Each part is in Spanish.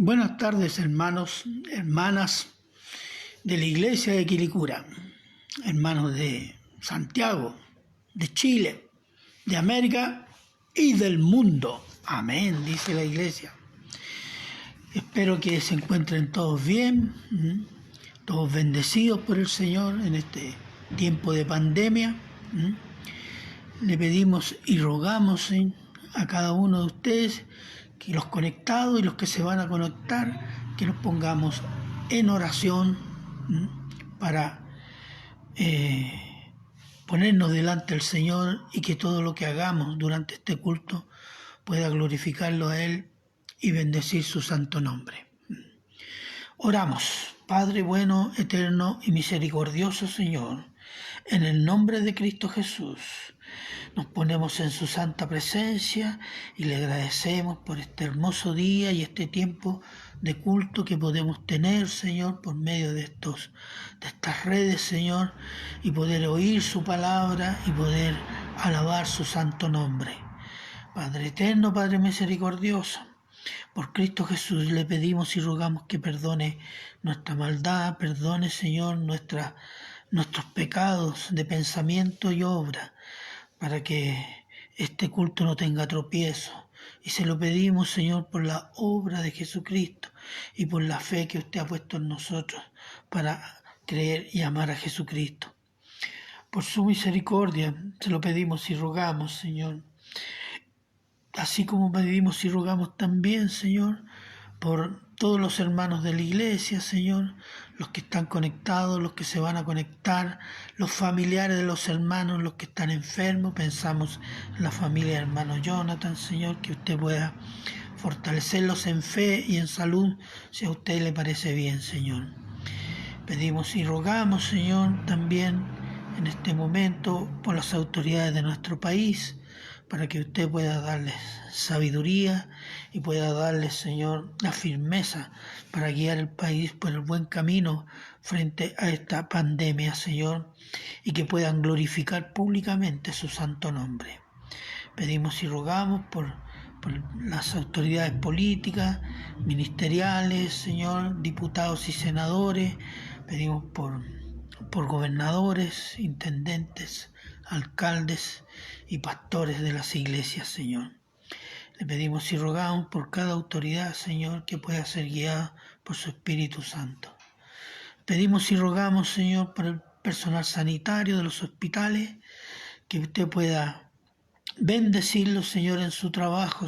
Buenas tardes, hermanos, hermanas de la Iglesia de Quilicura, hermanos de Santiago, de Chile, de América y del mundo. Amén, dice la Iglesia. Espero que se encuentren todos bien, todos bendecidos por el Señor en este tiempo de pandemia. Le pedimos y rogamos a cada uno de ustedes, que los conectados y los que se van a conectar, que nos pongamos en oración para ponernos delante del Señor y que todo lo que hagamos durante este culto pueda glorificarlo a Él y bendecir su santo nombre. Oramos. Padre bueno, eterno y misericordioso Señor, en el nombre de Cristo Jesús, nos ponemos en su santa presencia y le agradecemos por este hermoso día y este tiempo de culto que podemos tener, Señor, por medio de estas redes, Señor, y poder oír su palabra y poder alabar su santo nombre. Padre eterno, Padre misericordioso, por Cristo Jesús le pedimos y rogamos que perdone nuestra maldad, perdone, Señor, nuestros pecados de pensamiento y obra, para que este culto no tenga tropiezo. Y se lo pedimos, Señor, por la obra de Jesucristo y por la fe que usted ha puesto en nosotros para creer y amar a Jesucristo. Por su misericordia se lo pedimos y rogamos, Señor. Así como pedimos y rogamos también, Señor, por todos los hermanos de la iglesia, Señor, los que están conectados, los que se van a conectar, los familiares de los hermanos, los que están enfermos. Pensamos en la familia del hermano Jonathan, Señor, que usted pueda fortalecerlos en fe y en salud, si a usted le parece bien, Señor. Pedimos y rogamos, Señor, también en este momento por las autoridades de nuestro país, para que usted pueda darles sabiduría y pueda darles, Señor, la firmeza para guiar el país por el buen camino frente a esta pandemia, Señor, y que puedan glorificar públicamente su santo nombre. Pedimos y rogamos por las autoridades políticas, ministeriales, Señor, diputados y senadores. Pedimos por gobernadores, intendentes, alcaldes y pastores de las iglesias, Señor. Le pedimos y rogamos por cada autoridad, Señor, que pueda ser guiada por su Espíritu Santo. Pedimos y rogamos, Señor, por el personal sanitario de los hospitales, que usted pueda bendecirlos, Señor, en su trabajo,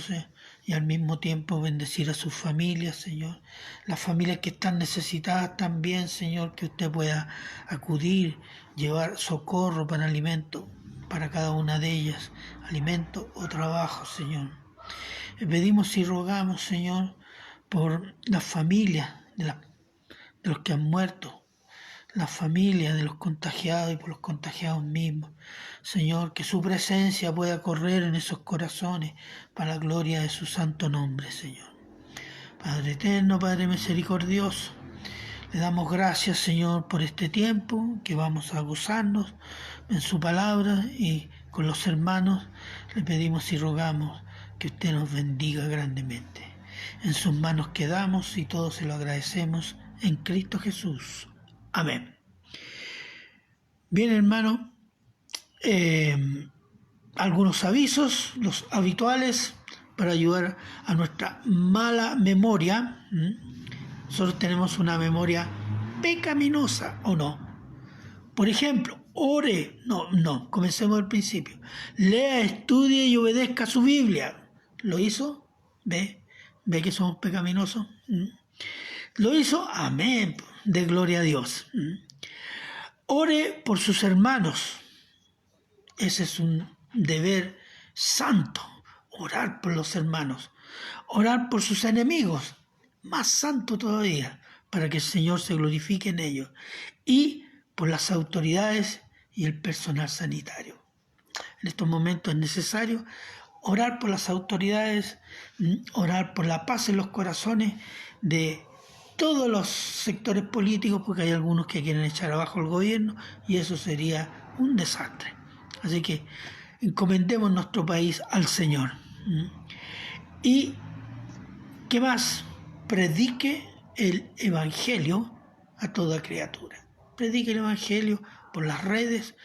y al mismo tiempo bendecir a sus familias, Señor. Las familias que están necesitadas también, Señor, que usted pueda acudir, llevar socorro para alimento para cada una de ellas, alimento o trabajo, Señor. Le pedimos y rogamos, Señor, por las familias de los que han muerto, las familias de los contagiados y por los contagiados mismos. Señor, que su presencia pueda correr en esos corazones para la gloria de su santo nombre, Señor. Padre eterno, Padre misericordioso, le damos gracias, Señor, por este tiempo que vamos a gozarnos en su palabra, y con los hermanos le pedimos y rogamos que usted nos bendiga grandemente. En sus manos quedamos y todos se lo agradecemos en Cristo Jesús. Amén. Bien, hermano, algunos avisos, los habituales, para ayudar a nuestra mala memoria. Nosotros tenemos una memoria pecaminosa, ¿o no? Por ejemplo, ore, comencemos al principio. Lea, estudie y obedezca su Biblia. ¿Lo hizo? ¿Ve que somos pecaminosos? ¿Lo hizo? Amén, de gloria a Dios. Ore por sus hermanos. Ese es un deber santo, orar por los hermanos. Orar por sus enemigos, más santo todavía, para que el Señor se glorifique en ellos. Y por las autoridades y el personal sanitario. En estos momentos es necesario orar por las autoridades, orar por la paz en los corazones de todos los sectores políticos, porque hay algunos que quieren echar abajo el gobierno y eso sería un desastre. Así que encomendemos nuestro país al Señor. ¿Y qué más? predique el Evangelio a toda criatura. Predique el Evangelio por las redes,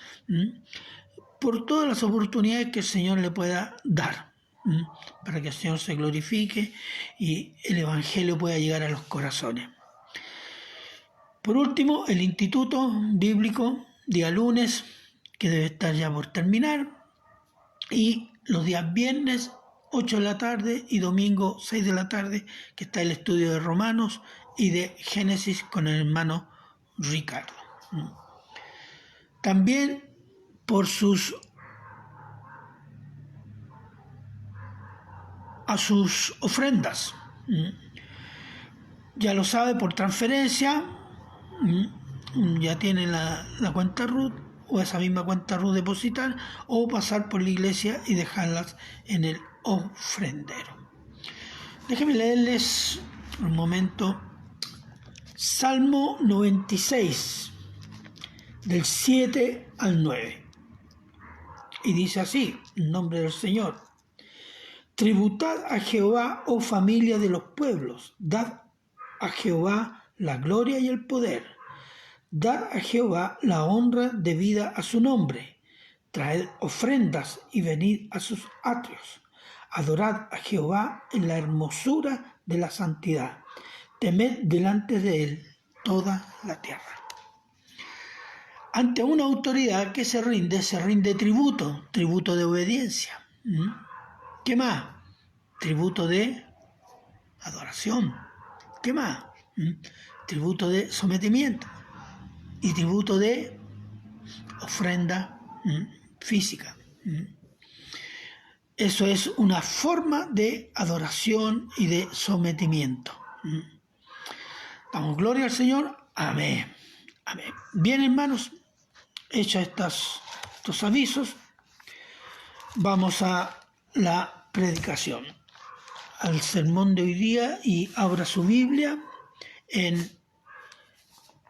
por todas las oportunidades que el Señor le pueda dar, para que el Señor se glorifique y el Evangelio pueda llegar a los corazones. Por último, el Instituto Bíblico, día lunes, que debe estar ya por terminar, y los días viernes, 8 de la tarde, y domingo, 6 de la tarde, que está el estudio de Romanos y de Génesis con el hermano Ricardo. También por a sus ofrendas. Ya lo sabe, por transferencia, ya tienen la cuenta RUT, o esa misma cuenta RUT depositar, o pasar por la iglesia y dejarlas en el ofrendero. Déjenme leerles un momento Salmo 96, del 7 al 9. Y dice así, en nombre del Señor: tributad a Jehová, oh familia de los pueblos, dad a Jehová la gloria y el poder. Dad a Jehová la honra debida a su nombre. Traed ofrendas y venid a sus atrios. Adorad a Jehová en la hermosura de la santidad. Temed delante de él toda la tierra. Ante una autoridad que se rinde tributo de obediencia. ¿Qué más? Tributo de adoración. ¿Qué más? Tributo de sometimiento y tributo de ofrenda física. Eso es una forma de adoración y de sometimiento. Damos gloria al Señor. Amén. Amén. Bien, hermanos, hechos estos avisos, vamos a la predicación, al sermón de hoy día, y abra su Biblia en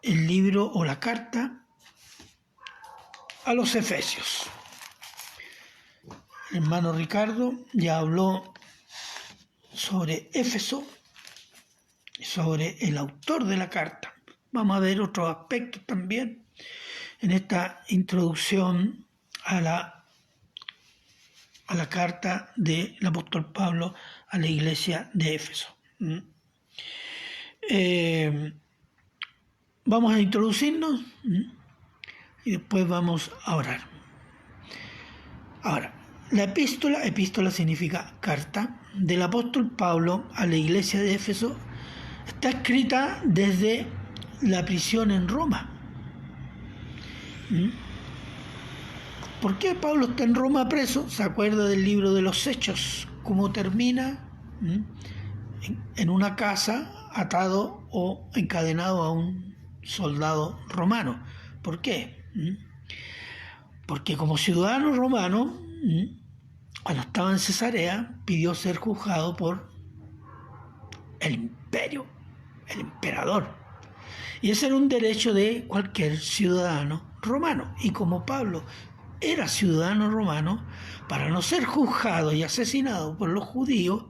el libro o la carta a los Efesios. El hermano Ricardo ya habló sobre Éfeso, sobre el autor de la carta. Vamos a ver otros aspectos también en esta introducción a la carta del apóstol Pablo a la iglesia de Éfeso. Vamos a introducirnos y después vamos a orar. Ahora, la epístola significa carta, del apóstol Pablo a la iglesia de Éfeso, está escrita desde la prisión en Roma. ¿Por qué Pablo está en Roma preso? ¿Se acuerda del libro de los Hechos? ¿Cómo termina? En una casa, atado o encadenado a un soldado romano. ¿Por qué? Porque como ciudadano romano, cuando estaba en Cesarea, pidió ser juzgado por el imperio, el emperador. Y ese era un derecho de cualquier ciudadano romano. Y como Pablo era ciudadano romano, para no ser juzgado y asesinado por los judíos,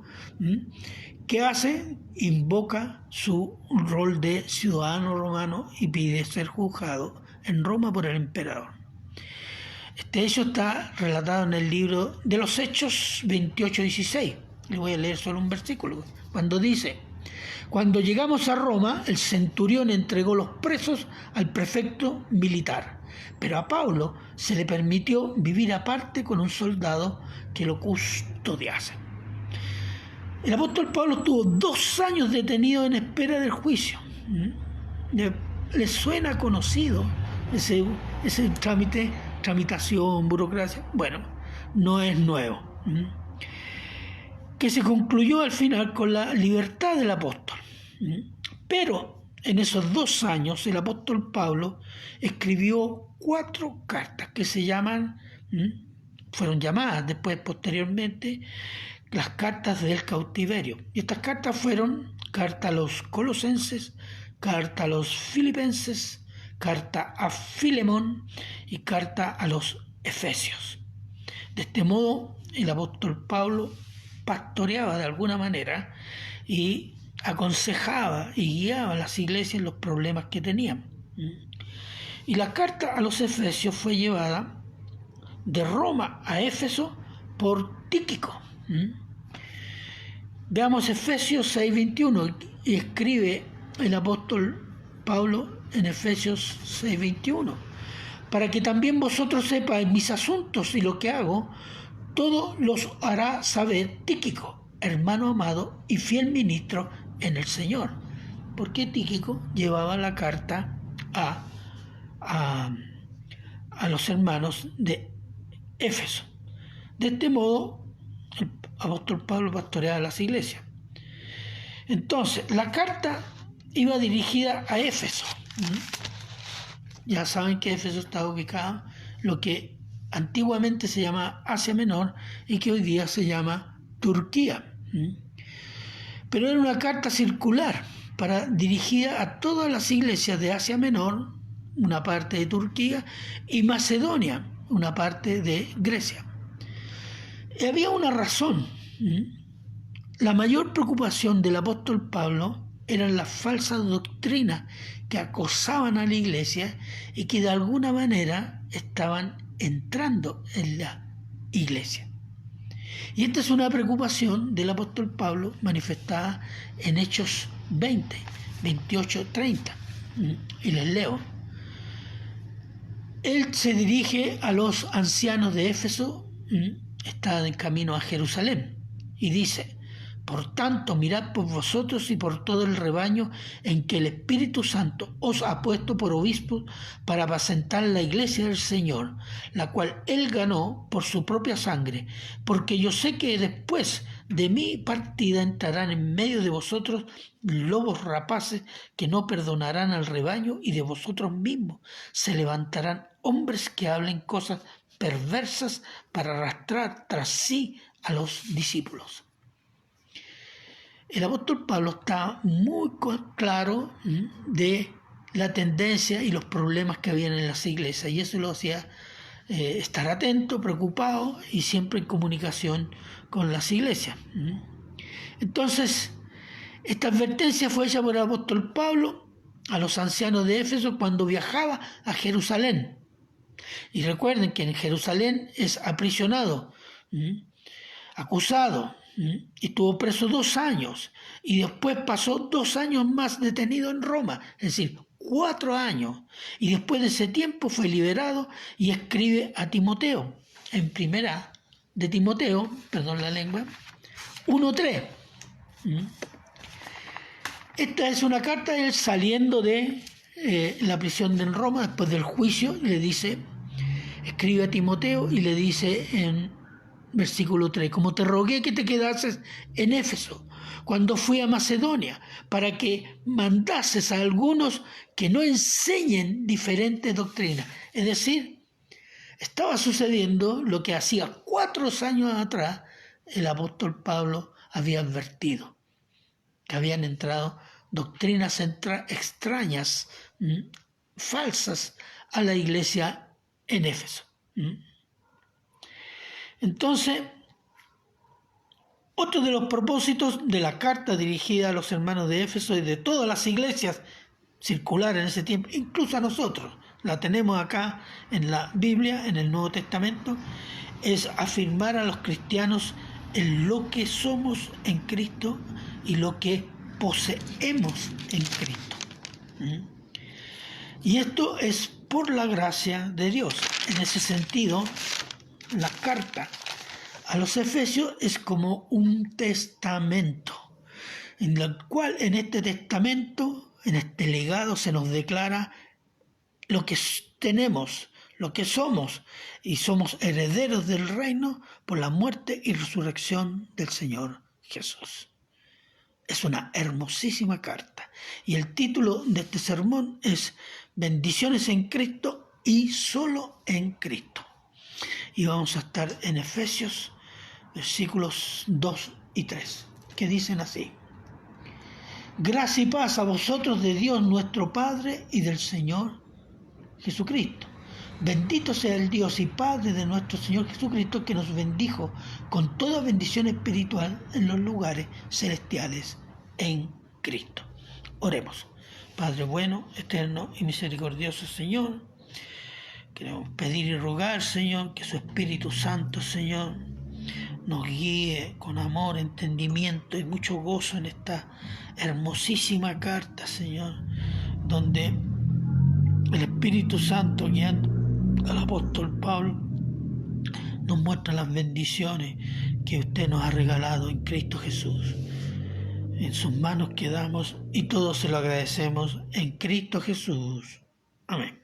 ¿qué hace? Invoca su rol de ciudadano romano y pide ser juzgado en Roma por el emperador. Este hecho está relatado en el libro de los Hechos 28:16. Le voy a leer solo un versículo. Cuando dice: cuando llegamos a Roma, el centurión entregó los presos al prefecto militar, pero a Pablo se le permitió vivir aparte con un soldado que lo custodiase. El apóstol Pablo estuvo 2 años detenido en espera del juicio. ¿Le suena conocido ese tramitación, burocracia? Bueno, no es nuevo. Que se concluyó al final con la libertad del apóstol. Pero en esos 2 años el apóstol Pablo escribió 4 cartas que fueron llamadas después, posteriormente, las cartas del cautiverio. Y estas cartas fueron carta a los Colosenses, carta a los Filipenses, carta a Filemón y carta a los Efesios. De este modo, el apóstol Pablo pastoreaba de alguna manera y aconsejaba y guiaba a las iglesias en los problemas que tenían. Y la carta a los Efesios fue llevada de Roma a Éfeso por Tíquico. Veamos Efesios 6:21, y escribe el apóstol Pablo en Efesios 6:21: para que también vosotros sepáis mis asuntos y lo que hago, todo los hará saber Tíquico, hermano amado y fiel ministro en el Señor. Porque Tíquico llevaba la carta a los hermanos de Éfeso. De este modo, el apóstol Pablo pastoreaba las iglesias. Entonces, la carta iba dirigida a Éfeso. Ya saben que Éfeso está ubicado en lo que antiguamente se llama Asia Menor y que hoy día se llama Turquía. Pero era una carta circular dirigida a todas las iglesias de Asia Menor, una parte de Turquía, y Macedonia, una parte de Grecia. Y había una razón. La mayor preocupación del apóstol Pablo eran las falsas doctrinas que acosaban a la iglesia y que de alguna manera estaban entrando en la iglesia. Y esta es una preocupación del apóstol Pablo manifestada en Hechos 20, 28, 30. Y les leo. Él se dirige a los ancianos de Éfeso, está en camino a Jerusalén, y dice: por tanto, mirad por vosotros y por todo el rebaño en que el Espíritu Santo os ha puesto por obispos para apacentar la iglesia del Señor, la cual Él ganó por su propia sangre, porque yo sé que después de mi partida entrarán en medio de vosotros lobos rapaces que no perdonarán al rebaño, y de vosotros mismos se levantarán hombres que hablen cosas perversas para arrastrar tras sí a los discípulos. El apóstol Pablo está muy claro de la tendencia y los problemas que habían en las iglesias, y eso lo hacía estar atento, preocupado y siempre en comunicación con las iglesias. Entonces, esta advertencia fue hecha por el apóstol Pablo a los ancianos de Éfeso cuando viajaba a Jerusalén. Y recuerden que en Jerusalén es aprisionado, acusado, y estuvo preso 2 años, y después pasó 2 años más detenido en Roma, es decir, 4 años, y después de ese tiempo fue liberado y escribe a Timoteo, en primera de Timoteo, 1:3. Esta es una carta de él saliendo de la prisión de Roma después del juicio. Le dice, escribe a Timoteo y le dice en versículo 3: como te rogué que te quedases en Éfeso cuando fui a Macedonia, para que mandases a algunos que no enseñen diferentes doctrinas. Es decir, estaba sucediendo lo que hacía 4 años atrás el apóstol Pablo había advertido, que habían entrado doctrinas extrañas, falsas a la iglesia en Éfeso. Entonces, otro de los propósitos de la carta dirigida a los hermanos de Éfeso y de todas las iglesias circulares en ese tiempo, incluso a nosotros, la tenemos acá en la Biblia, en el Nuevo Testamento, es afirmar a los cristianos en lo que somos en Cristo y lo que poseemos en Cristo. Y esto es por la gracia de Dios. En ese sentido, la carta a los Efesios es como un testamento, en el cual en este testamento, en este legado, se nos declara lo que tenemos, lo que somos, y somos herederos del reino por la muerte y resurrección del Señor Jesús. Es una hermosísima carta, y el título de este sermón es Bendiciones en Cristo y solo en Cristo. Y vamos a estar en Efesios, versículos 2 y 3, que dicen así: gracia y paz a vosotros de Dios nuestro Padre y del Señor Jesucristo. Bendito sea el Dios y Padre de nuestro Señor Jesucristo, que nos bendijo con toda bendición espiritual en los lugares celestiales en Cristo. Oremos. Padre bueno, eterno y misericordioso Señor, queremos pedir y rogar, Señor, que su Espíritu Santo, Señor, nos guíe con amor, entendimiento y mucho gozo en esta hermosísima carta, Señor, donde el Espíritu Santo, guiando al apóstol Pablo, nos muestra las bendiciones que usted nos ha regalado en Cristo Jesús. En sus manos quedamos y todos se lo agradecemos en Cristo Jesús. Amén.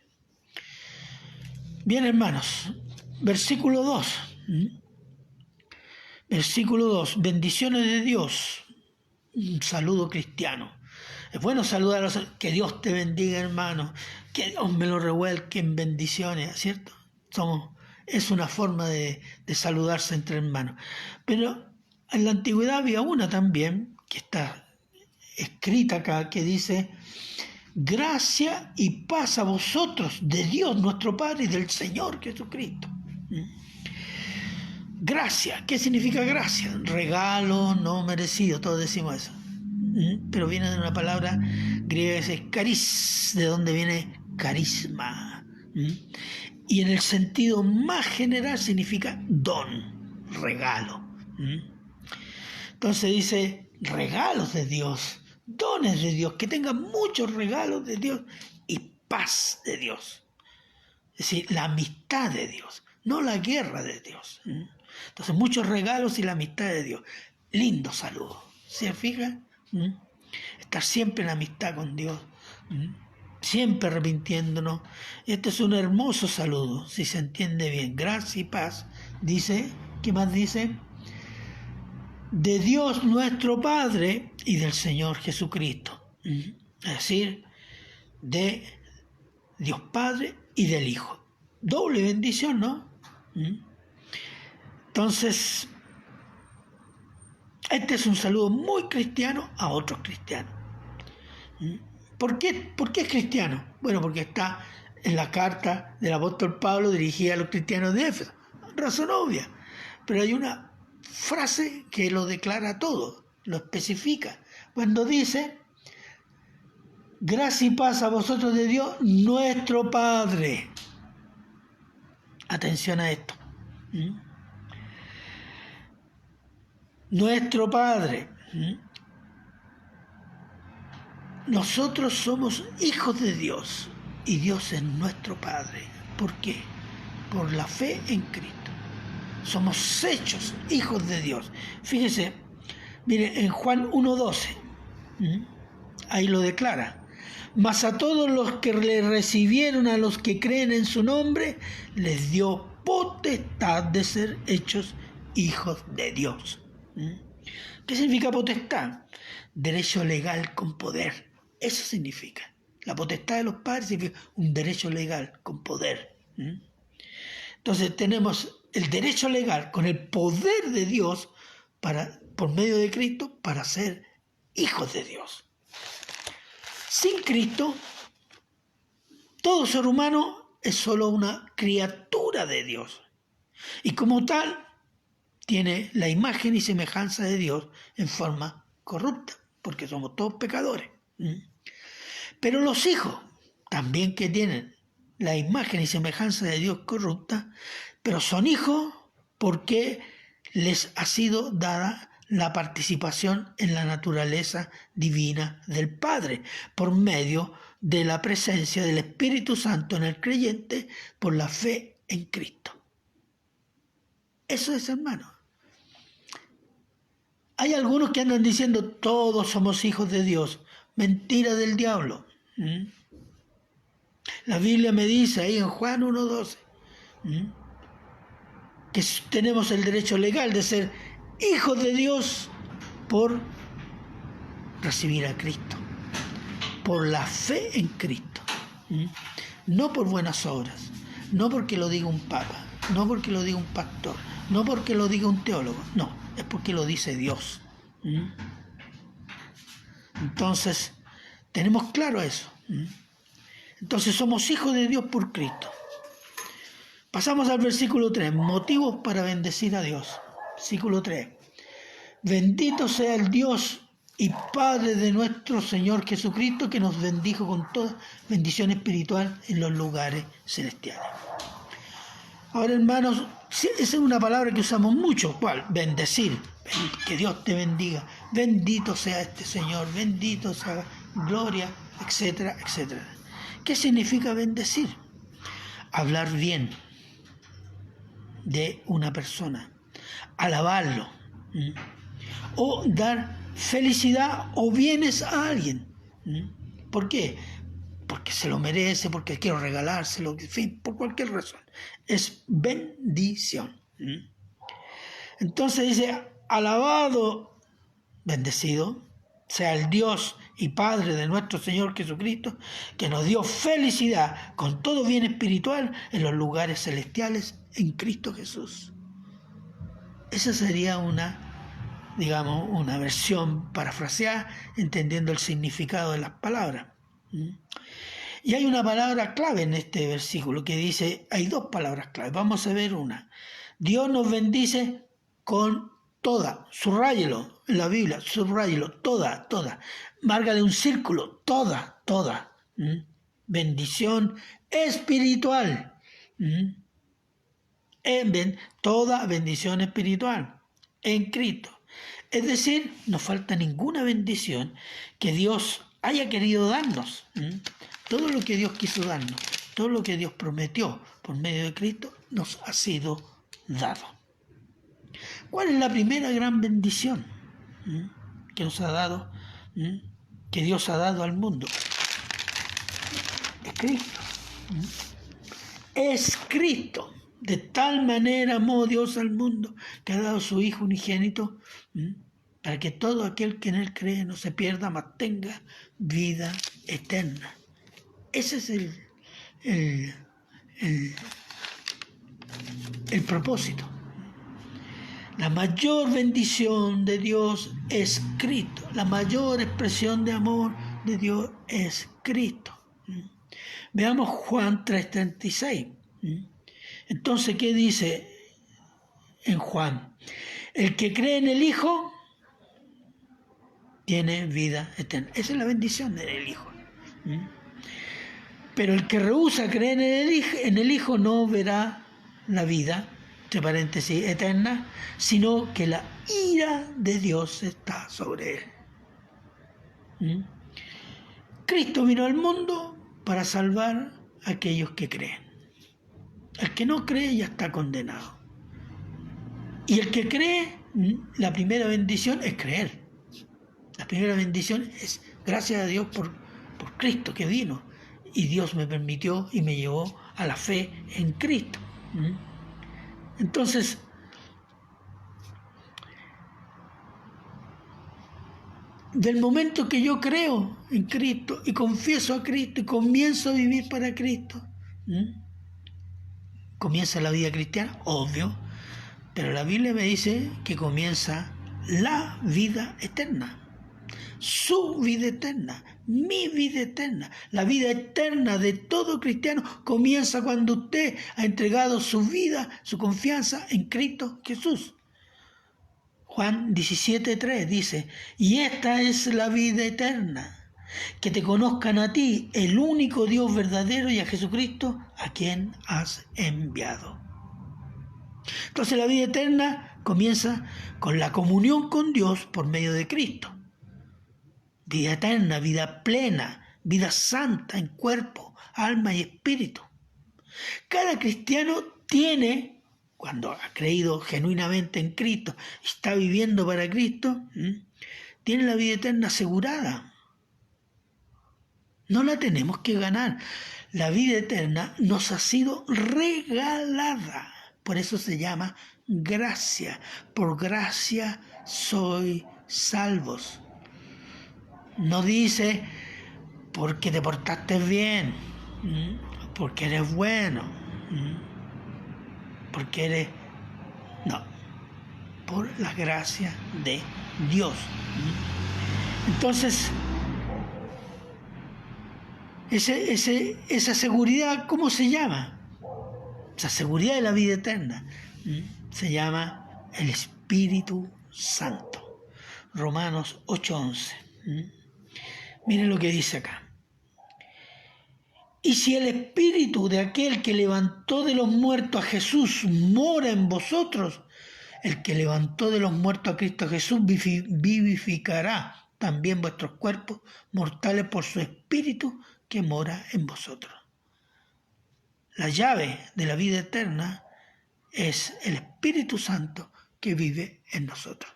Bien, hermanos, versículo 2. Versículo 2. Bendiciones de Dios. Un saludo cristiano. Es bueno saludar a los... Que Dios te bendiga, hermano. Que Dios me lo revuelque en bendiciones, ¿cierto? Es una forma de saludarse entre hermanos. Pero en la antigüedad había una también, que está escrita acá, que dice: gracia y paz a vosotros de Dios nuestro Padre y del Señor Jesucristo. Gracia, ¿qué significa gracia? Regalo no merecido, todos decimos eso. Pero viene de una palabra griega que es caris, de donde viene carisma. Y en el sentido más general significa don, regalo. Entonces dice, regalos de Dios, dones de Dios, que tengan muchos regalos de Dios y paz de Dios. Es decir, la amistad de Dios, no la guerra de Dios. Entonces, muchos regalos y la amistad de Dios. Lindo saludo. ¿Se fijan? Estar siempre en amistad con Dios. Siempre arrepintiéndonos. Este es un hermoso saludo, si se entiende bien. Gracia y paz. Dice, ¿qué más dice? De Dios nuestro Padre y del Señor Jesucristo. Es decir, de Dios Padre y del Hijo. Doble bendición, ¿no? Entonces, este es un saludo muy cristiano a otros cristianos. ¿Por qué es cristiano? Bueno, porque está en la carta del apóstol Pablo dirigida a los cristianos de Éfeso. Razón obvia. Pero hay una frase que lo declara todo, lo especifica. Cuando dice, gracia y paz a vosotros de Dios, nuestro Padre. Atención a esto. Nuestro Padre. Nosotros somos hijos de Dios y Dios es nuestro Padre. ¿Por qué? Por la fe en Cristo. Somos hechos hijos de Dios. Fíjese, mire, en Juan 1:12, ahí lo declara. Mas a todos los que le recibieron, a los que creen en su nombre, les dio potestad de ser hechos hijos de Dios. ¿Qué significa potestad? Derecho legal con poder. Eso significa. La potestad de los padres significa un derecho legal con poder. Entonces tenemos el derecho legal con el poder de Dios por medio de Cristo para ser hijos de Dios. Sin Cristo, todo ser humano es solo una criatura de Dios. Y como tal, tiene la imagen y semejanza de Dios en forma corrupta, porque somos todos pecadores. Pero los hijos, también que tienen la imagen y semejanza de Dios corrupta, pero son hijos porque les ha sido dada la participación en la naturaleza divina del Padre, por medio de la presencia del Espíritu Santo en el creyente por la fe en Cristo. Eso es, hermano. Hay algunos que andan diciendo todos somos hijos de Dios. Mentira del diablo. La Biblia me dice ahí en Juan 1:12 que tenemos el derecho legal de ser hijos de Dios por recibir a Cristo, por la fe en Cristo, no por buenas obras, no porque lo diga un papa, no porque lo diga un pastor, no porque lo diga un teólogo, no, es porque lo dice Dios. Entonces, tenemos claro eso. Entonces somos hijos de Dios por Cristo. Pasamos al versículo 3, motivos para bendecir a Dios. Versículo 3. Bendito sea el Dios y Padre de nuestro Señor Jesucristo, que nos bendijo con toda bendición espiritual en los lugares celestiales. Ahora, hermanos, esa es una palabra que usamos mucho. ¿Cuál? Bendecir. Que Dios te bendiga. Bendito sea este Señor. Bendito sea gloria, etcétera, etcétera. ¿Qué significa bendecir? Hablar bien de una persona. Alabarlo. O dar felicidad o bienes a alguien. ¿Por qué? Porque se lo merece, porque quiero regalárselo, en fin, por cualquier razón. Es bendición. Entonces dice, alabado, bendecido, sea el Dios y Padre de nuestro Señor Jesucristo, que nos dio felicidad con todo bien espiritual en los lugares celestiales en Cristo Jesús. Esa sería una versión parafraseada, entendiendo el significado de las palabras. Y hay una palabra clave en este versículo que dice, hay dos palabras clave, vamos a ver una. Dios nos bendice con toda, subráyelo en la Biblia, subráyelo, toda, márgale un círculo, toda, bendición espiritual, toda bendición espiritual en Cristo. Es decir, no falta ninguna bendición que Dios haya querido darnos. Todo lo que Dios quiso darnos, todo lo que Dios prometió por medio de Cristo, nos ha sido dado. ¿Cuál es la primera gran bendición que nos ha dado, que Dios ha dado al mundo? Es Cristo. Es Cristo. De tal manera amó Dios al mundo que ha dado a su Hijo unigénito para que todo aquel que en Él cree no se pierda, mas tenga vida eterna. Ese es el propósito. La mayor bendición de Dios es Cristo. La mayor expresión de amor de Dios es Cristo. Veamos Juan 3:36. Entonces, ¿qué dice en Juan? El que cree en el Hijo tiene vida eterna. Esa es la bendición del Hijo. Pero el que rehúsa creer en el Hijo no verá la vida, entre paréntesis, eterna, sino que la ira de Dios está sobre él. Cristo vino al mundo para salvar a aquellos que creen. El que no cree ya está condenado. Y el que cree, la primera bendición es creer. La primera bendición es gracias a Dios por Cristo que vino. Y Dios me permitió y me llevó a la fe en Cristo. Entonces, del momento que yo creo en Cristo y confieso a Cristo y comienzo a vivir para Cristo, comienza la vida cristiana, obvio, pero la Biblia me dice que comienza la vida eterna. Su vida eterna, mi vida eterna, la vida eterna de todo cristiano comienza cuando usted ha entregado su vida, su confianza en Cristo Jesús. Juan 17:3 dice, y esta es la vida eterna, que te conozcan a ti, el único Dios verdadero, y a Jesucristo, a quien has enviado. Entonces la vida eterna comienza con la comunión con Dios por medio de Cristo. Vida eterna, vida plena, vida santa en cuerpo, alma y espíritu. Cada cristiano tiene, cuando ha creído genuinamente en Cristo, está viviendo para Cristo, tiene la vida eterna asegurada. No la tenemos que ganar. La vida eterna nos ha sido regalada. Por eso se llama gracia. Por gracia sois salvos. No dice porque te portaste bien, porque eres bueno, porque eres... No, por la gracia de Dios. Entonces, esa seguridad, ¿cómo se llama? Esa seguridad de la vida eterna se llama el Espíritu Santo. Romanos 8:11. Miren lo que dice acá. Y si el espíritu de aquel que levantó de los muertos a Jesús mora en vosotros, el que levantó de los muertos a Cristo Jesús vivificará también vuestros cuerpos mortales por su espíritu que mora en vosotros. La llave de la vida eterna es el Espíritu Santo que vive en nosotros,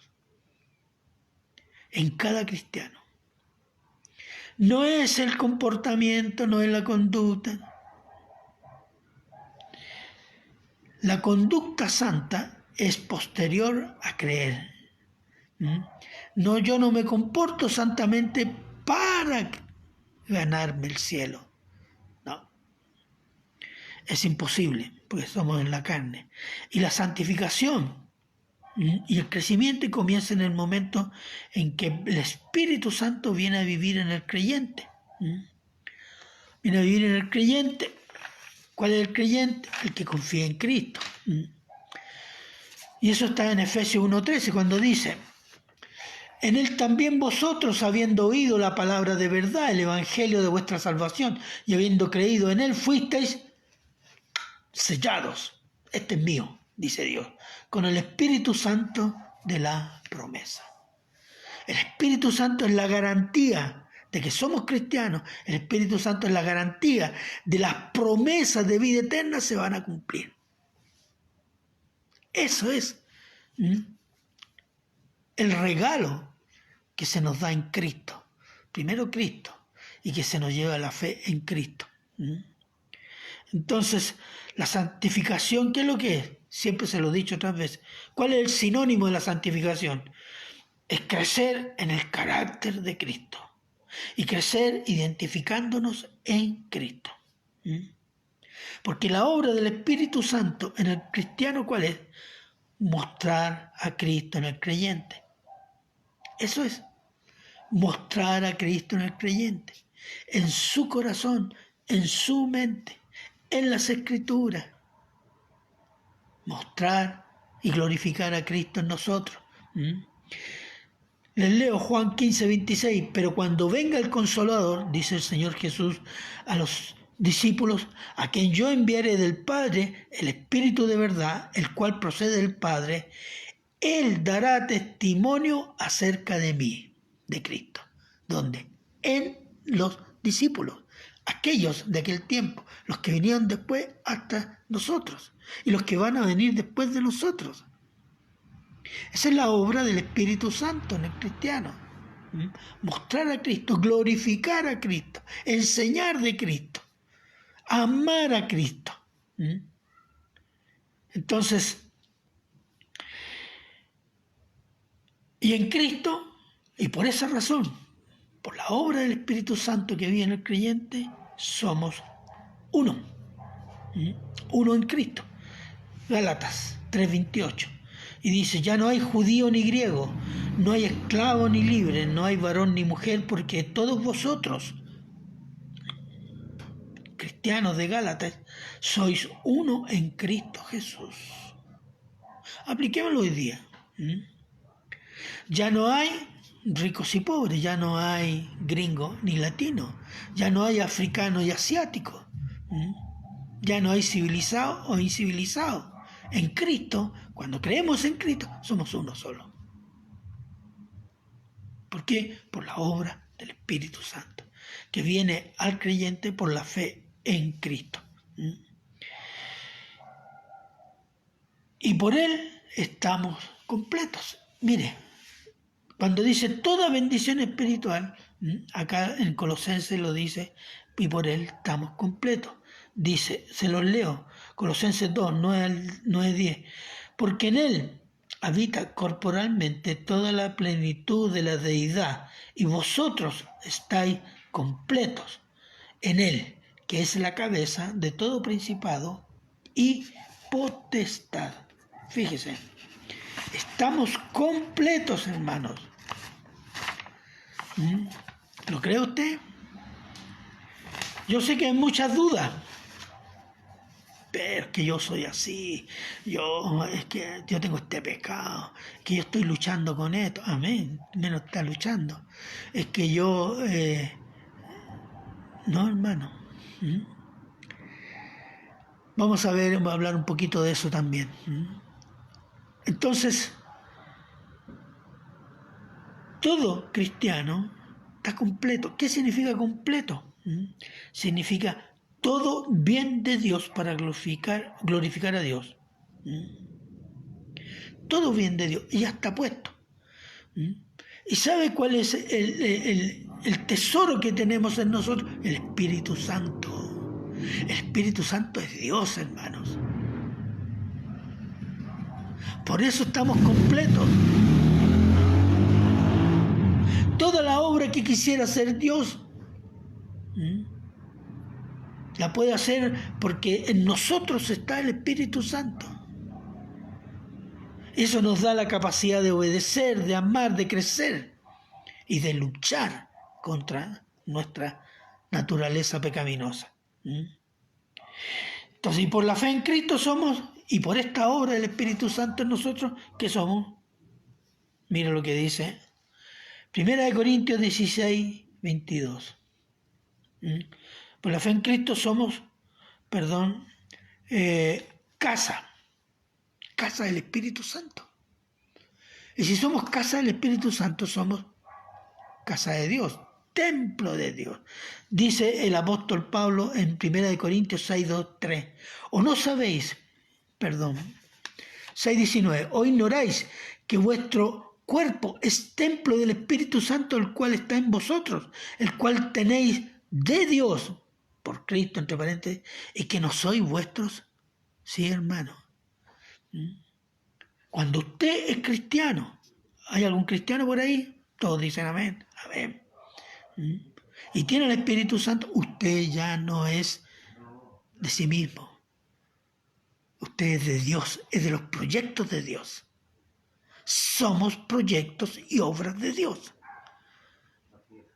en cada cristiano. No es el comportamiento, no es la conducta. La conducta santa es posterior a creer. No, yo no me comporto santamente para ganarme el cielo. No. Es imposible, porque somos en la carne. Y la santificación y el crecimiento comienza en el momento en que el Espíritu Santo viene a vivir en el creyente. Viene a vivir en el creyente. ¿Cuál es el creyente? El que confía en Cristo. Y eso está en Efesios 1:13, cuando dice: en él también vosotros, habiendo oído la palabra de verdad, el evangelio de vuestra salvación, y habiendo creído en él, fuisteis sellados. Este es mío, dice Dios, con el Espíritu Santo de la promesa. El Espíritu Santo es la garantía de que somos cristianos. El Espíritu Santo es la garantía de las promesas de vida eterna se van a cumplir. Eso es el regalo que se nos da en Cristo. Primero Cristo, y que se nos lleva a la fe en Cristo. Entonces, la santificación, ¿qué es lo que es? Siempre se lo he dicho otras veces. ¿Cuál es el sinónimo de la santificación? Es crecer en el carácter de Cristo y crecer identificándonos en Cristo. Porque la obra del Espíritu Santo en el cristiano, ¿cuál es? Mostrar a Cristo en el creyente. Eso es, mostrar a Cristo en el creyente, en su corazón, en su mente, en las Escrituras. Mostrar y glorificar a Cristo en nosotros. Les leo Juan 15:26. Pero cuando venga el Consolador, dice el Señor Jesús a los discípulos, a quien yo enviaré del Padre, el Espíritu de verdad, el cual procede del Padre, Él dará testimonio acerca de mí, de Cristo. ¿Dónde? En los discípulos, aquellos de aquel tiempo, los que vinieron después hasta nosotros y los que van a venir después de nosotros. Esa es la obra del Espíritu Santo en el cristiano. Mostrar a Cristo, glorificar a Cristo, enseñar de Cristo, amar a Cristo. Entonces, y en Cristo, y por esa razón, por la obra del Espíritu Santo que vive en el creyente, somos uno. Uno en Cristo. Gálatas 3:28. Y dice: ya no hay judío ni griego, no hay esclavo ni libre, no hay varón ni mujer, porque todos vosotros, cristianos de Gálatas, sois uno en Cristo Jesús. Apliquémoslo hoy día. Ya no hay ricos y pobres, ya no hay gringo ni latino, ya no hay africano y asiático, ya no hay civilizado o incivilizado. En Cristo, cuando creemos en Cristo, somos uno solo. ¿Por qué? Por la obra del Espíritu Santo, que viene al creyente por la fe en Cristo. Y por Él estamos completos. Mire, cuando dice toda bendición espiritual, acá en Colosenses lo dice, y por Él estamos completos. Dice, se los leo, Colosenses 2, 9-10, porque en Él habita corporalmente toda la plenitud de la deidad, y vosotros estáis completos en Él, que es la cabeza de todo principado y potestad. Fíjese, estamos completos, hermanos. ¿Lo cree usted? Yo sé que hay muchas dudas, pero es que yo soy así, es que yo tengo este pecado, que yo estoy luchando con esto, amén, menos está luchando, es que yo, no hermano. Vamos a hablar un poquito de eso también. Entonces, todo cristiano está completo. ¿Qué significa completo? Significa todo bien de Dios para glorificar a Dios. Todo bien de Dios. Y ya está puesto. ¿Y sabe cuál es el tesoro que tenemos en nosotros? El Espíritu Santo. El Espíritu Santo es Dios, hermanos. Por eso estamos completos. Toda la obra que quisiera hacer Dios la puede hacer porque en nosotros está el Espíritu Santo. Eso nos da la capacidad de obedecer, de amar, de crecer y de luchar contra nuestra naturaleza pecaminosa. Entonces, y por la fe en Cristo somos, y por esta obra del Espíritu Santo en nosotros, ¿qué somos? Mira lo que dice 1 Corintios 16, 22. Por la fe en Cristo somos, casa del Espíritu Santo. Y si somos casa del Espíritu Santo, somos casa de Dios, templo de Dios. Dice el apóstol Pablo en 1 Corintios 6, 2, 3. ¿O no sabéis, 6:19, o ignoráis que vuestro cuerpo es templo del Espíritu Santo, el cual está en vosotros, el cual tenéis de Dios, por Cristo, entre paréntesis, y que no sois vuestros? Sí, hermano. Cuando usted es cristiano, ¿hay algún cristiano por ahí? Todos dicen amén, amén. Y tiene el Espíritu Santo, usted ya no es de sí mismo. Usted es de Dios, es de los proyectos de Dios. Somos proyectos y obras de Dios.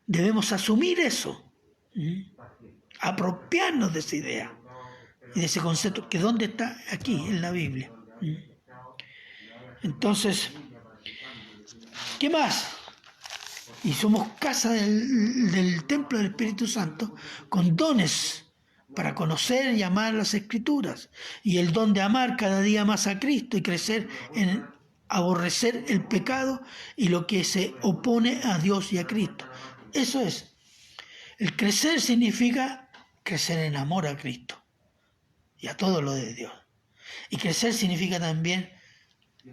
Debemos asumir eso, apropiarnos de esa idea y de ese concepto, que ¿dónde está? Aquí, en la Biblia. Entonces, ¿qué más? Y somos casa del templo del Espíritu Santo con dones para conocer y amar las Escrituras, y el don de amar cada día más a Cristo y crecer en aborrecer el pecado y lo que se opone a Dios y a Cristo. Eso es. El crecer significa crecer en amor a Cristo y a todo lo de Dios. Y crecer significa también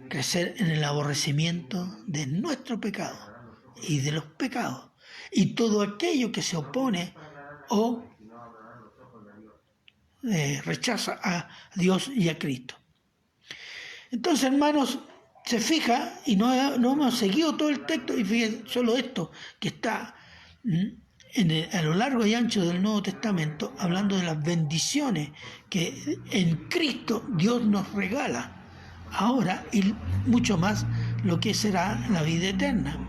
crecer en el aborrecimiento de nuestro pecado y de los pecados y todo aquello que se opone o rechaza a Dios y a Cristo. Entonces, hermanos, se fija, y no hemos seguido todo el texto, y fíjense solo esto que está a lo largo y ancho del Nuevo Testamento, hablando de las bendiciones que en Cristo Dios nos regala ahora, y mucho más lo que será la vida eterna.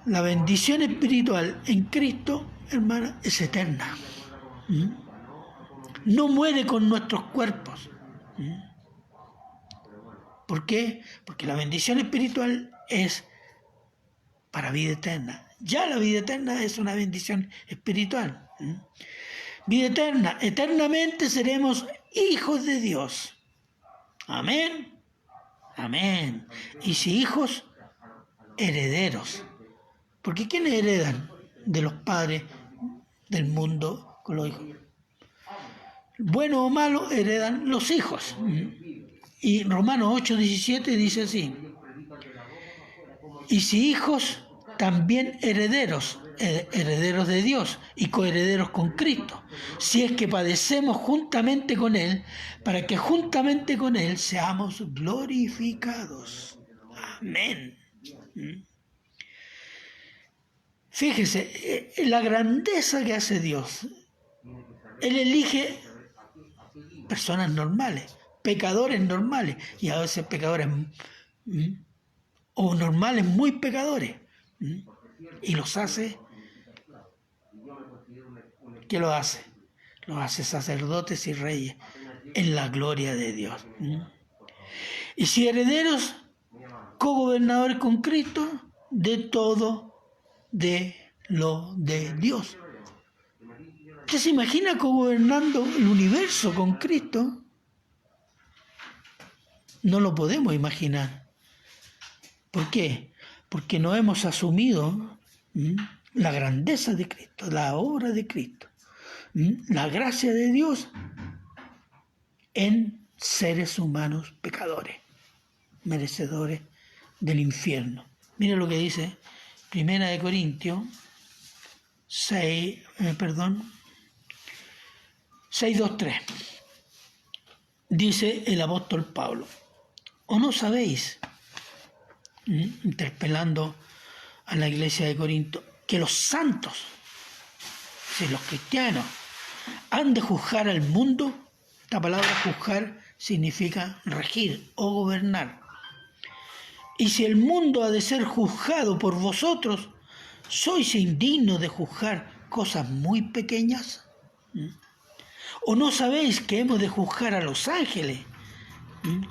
La bendición espiritual en Cristo, hermana, es eterna. No muere con nuestros cuerpos. ¿Por qué? Porque la bendición espiritual es para vida eterna. Ya la vida eterna es una bendición espiritual. Vida eterna. Eternamente seremos hijos de Dios. Amén. Amén. Y si hijos, herederos. Porque ¿quiénes heredan de los padres del mundo con los hijos? Bueno o malo heredan los hijos. Y Romanos 8:17 dice así: y si hijos, también herederos, herederos de Dios y coherederos con Cristo, si es que padecemos juntamente con Él, para que juntamente con Él seamos glorificados. Amén. Fíjese, la grandeza que hace Dios. Él elige personas normales, pecadores normales, y a veces pecadores o normales muy pecadores, y los hace. ¿Qué lo hace? los hace sacerdotes y reyes en la gloria de Dios. Y si herederos, cogobernadores con Cristo, de todo, de lo de Dios. ¿Usted se imagina cogobernando el universo con Cristo? No lo podemos imaginar. ¿Por qué? Porque no hemos asumido la grandeza de Cristo, la obra de Cristo, la gracia de Dios en seres humanos pecadores, merecedores del infierno. Mire lo que dice 1 Corintios 6:2-3. Dice el apóstol Pablo: ¿o no sabéis, interpelando a la iglesia de Corinto, que los santos, si los cristianos, han de juzgar al mundo? Esta palabra juzgar significa regir o gobernar. Y si el mundo ha de ser juzgado por vosotros, ¿sois indignos de juzgar cosas muy pequeñas? ¿O no sabéis que hemos de juzgar a los ángeles?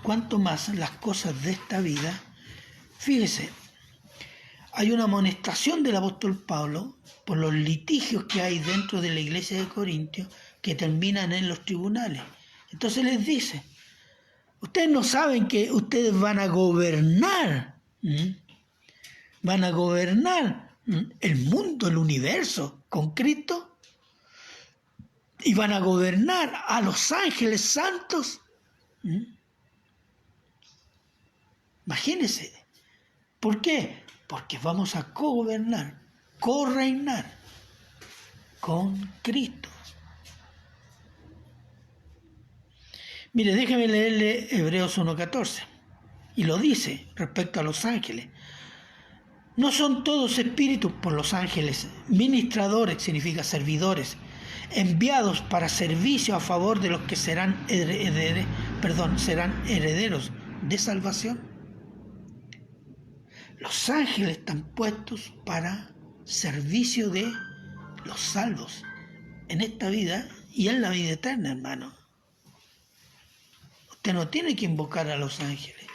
¿Cuánto más las cosas de esta vida? Fíjese, hay una amonestación del apóstol Pablo por los litigios que hay dentro de la iglesia de Corintios que terminan en los tribunales. Entonces les dice: ustedes no saben que ustedes van a gobernar el mundo, el universo con Cristo, y van a gobernar a los ángeles santos. Imagínense. ¿Por qué? Porque vamos a co-gobernar, co-reinar con Cristo. Mire, déjeme leerle Hebreos 1:14. Y lo dice respecto a los ángeles. No son todos espíritus por los ángeles, ministradores, significa servidores, enviados para servicio a favor de los que serán herederos de salvación. Los ángeles están puestos para servicio de los salvos en esta vida y en la vida eterna, hermano. Usted no tiene que invocar a los ángeles.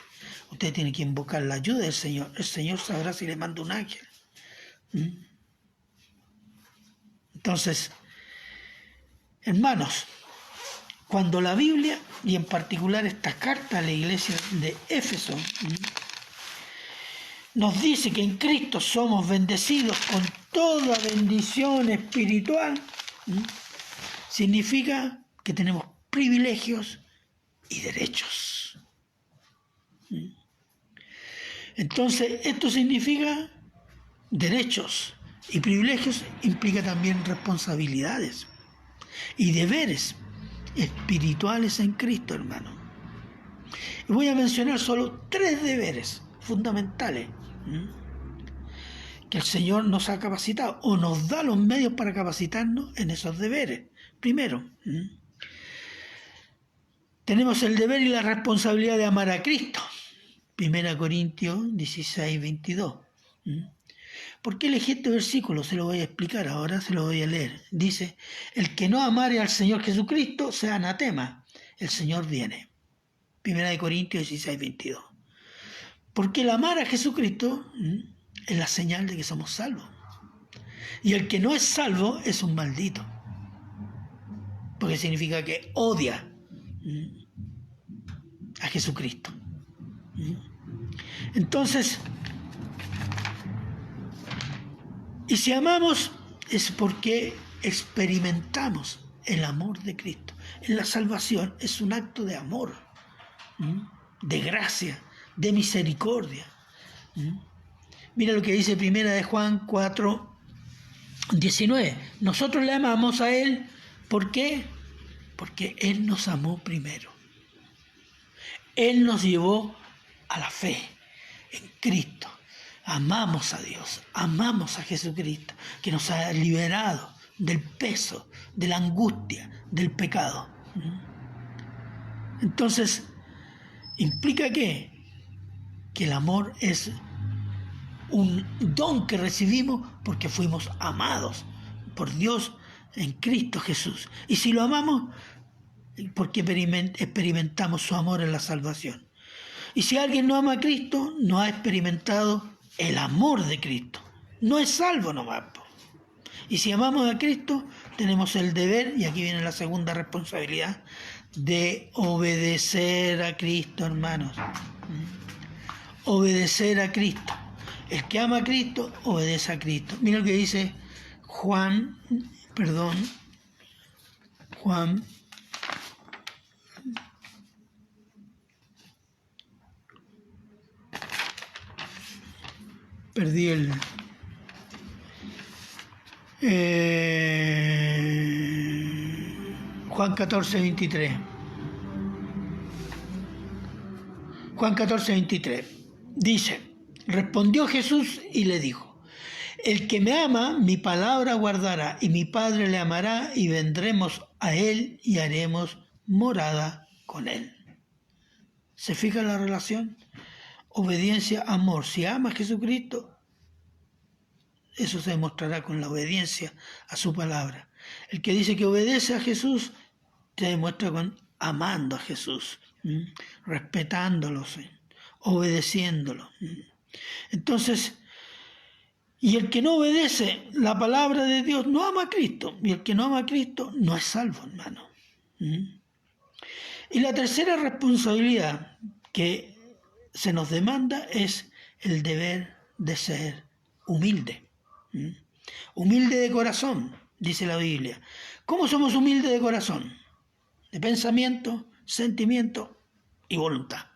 Usted tiene que invocar la ayuda del Señor. El Señor sabrá si le manda un ángel. Entonces, hermanos, cuando la Biblia, y en particular esta carta a la iglesia de Éfeso, nos dice que en Cristo somos bendecidos con toda bendición espiritual, significa que tenemos privilegios y derechos. Entonces, esto significa derechos y privilegios, implica también responsabilidades y deberes espirituales en Cristo, hermano. Y voy a mencionar solo 3 deberes fundamentales que el Señor nos ha capacitado o nos da los medios para capacitarnos en esos deberes. Primero, tenemos el deber y la responsabilidad de amar a Cristo. 1 Corintios 16:22. ¿Por qué elegí este versículo? Se lo voy a explicar ahora, se lo voy a leer. Dice: el que no amare al Señor Jesucristo sea anatema. El Señor viene. 1 Corintios 16:22. Porque el amar a Jesucristo es la señal de que somos salvos. Y el que no es salvo es un maldito. Porque significa que odia a Jesucristo. Entonces, y si amamos es porque experimentamos el amor de Cristo. En la salvación es un acto de amor, de gracia, de misericordia. Mira lo que dice 1 Juan 4:19. Nosotros le amamos a Él. ¿Por qué? Porque Él nos amó primero. Él nos llevó a la fe en Cristo. Amamos a Dios, amamos a Jesucristo, que nos ha liberado del peso, de la angustia, del pecado. Entonces, ¿implica qué? Que el amor es un don que recibimos porque fuimos amados por Dios en Cristo Jesús. Y si lo amamos, porque experimentamos su amor en la salvación. Y si alguien no ama a Cristo, no ha experimentado el amor de Cristo. No es salvo nomás. Y si amamos a Cristo, tenemos el deber, y aquí viene la segunda responsabilidad, de obedecer a Cristo, hermanos. Obedecer a Cristo. El que ama a Cristo, obedece a Cristo. Mira lo que dice Juan. Perdí el... Juan 14:23. Juan 14:23. Dice, respondió Jesús y le dijo, el que me ama, mi palabra guardará, y mi Padre le amará, y vendremos a él y haremos morada con él. ¿Se fija la relación? Obediencia, amor. Si ama a Jesucristo, eso se demostrará con la obediencia a su palabra. El que dice que obedece a Jesús, se demuestra con amando a Jesús, respetándolo, obedeciéndolo. Entonces, y el que no obedece la palabra de Dios no ama a Cristo, y el que no ama a Cristo no es salvo, hermano. Y la tercera responsabilidad que se nos demanda es el deber de ser humilde. Humilde de corazón, dice la Biblia. ¿Cómo somos humildes de corazón? De pensamiento, sentimiento y voluntad.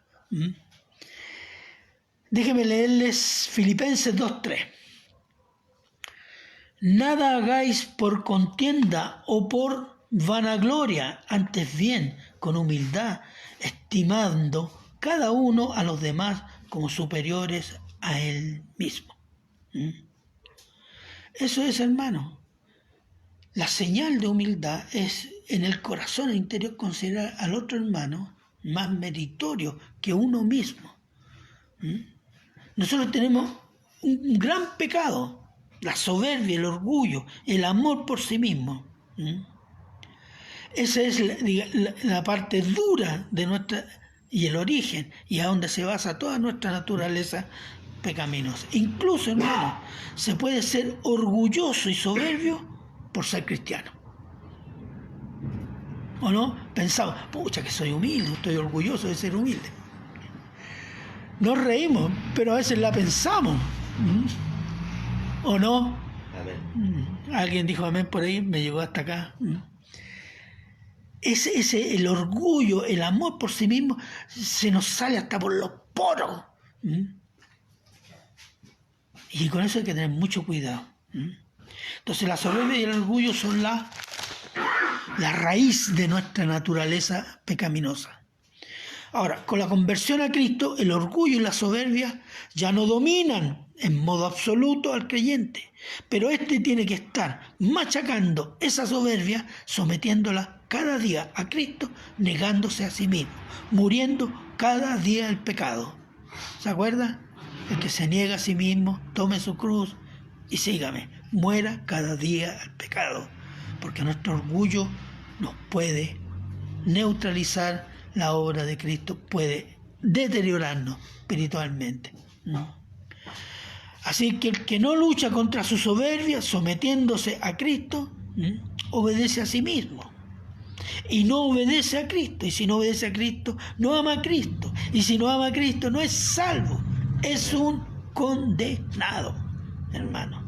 Déjenme leerles Filipenses 2:3. Nada hagáis por contienda o por vanagloria, antes bien, con humildad, estimando cada uno a los demás como superiores a él mismo. Eso es, hermano. La señal de humildad es en el corazón interior considerar al otro hermano más meritorio que uno mismo. Nosotros tenemos un gran pecado, la soberbia, el orgullo, el amor por sí mismo. Esa es la parte dura de nuestra, y el origen, y a donde se basa toda nuestra naturaleza pecaminosa. Incluso, hermano, se puede ser orgulloso y soberbio por ser cristiano. ¿O no? Pensamos, pucha, que soy humilde, estoy orgulloso de ser humilde. Nos reímos, pero a veces la pensamos. ¿O no? Amén. Alguien dijo amén por ahí, me llegó hasta acá. El orgullo, el amor por sí mismo, se nos sale hasta por los poros. Y con eso hay que tener mucho cuidado. Entonces la soberbia y el orgullo son la raíz de nuestra naturaleza pecaminosa. Ahora, con la conversión a Cristo, el orgullo y la soberbia ya no dominan en modo absoluto al creyente, pero éste tiene que estar machacando esa soberbia, sometiéndola cada día a Cristo, negándose a sí mismo, muriendo cada día el pecado. ¿Se acuerda? El que se niega a sí mismo, tome su cruz y sígame. Muera cada día el pecado, porque nuestro orgullo nos puede neutralizar la obra de Cristo, puede deteriorarnos espiritualmente. Así que el que no lucha contra su soberbia, sometiéndose a Cristo, obedece a sí mismo. Y no obedece a Cristo. Y si no obedece a Cristo, no ama a Cristo. Y si no ama a Cristo, no es salvo. Es un condenado, hermano.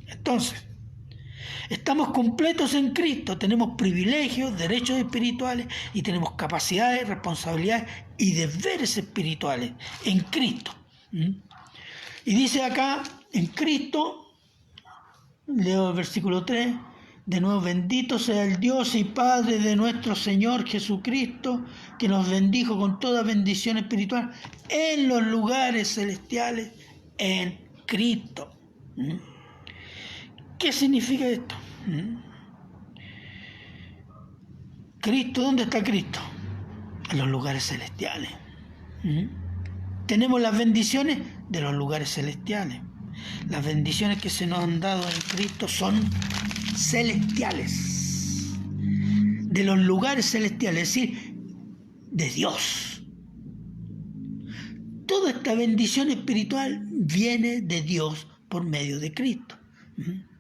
Entonces, estamos completos en Cristo, tenemos privilegios, derechos espirituales y tenemos capacidades, responsabilidades y deberes espirituales en Cristo. Y dice acá, en Cristo, leo el versículo 3, de nuevo, bendito sea el Dios y Padre de nuestro Señor Jesucristo, que nos bendijo con toda bendición espiritual en los lugares celestiales en Cristo. ¿Qué significa esto? Cristo, ¿dónde está Cristo? En los lugares celestiales. Tenemos las bendiciones de los lugares celestiales. Las bendiciones que se nos han dado en Cristo son celestiales, de los lugares celestiales, es decir, de Dios. Toda esta bendición espiritual viene de Dios por medio de Cristo.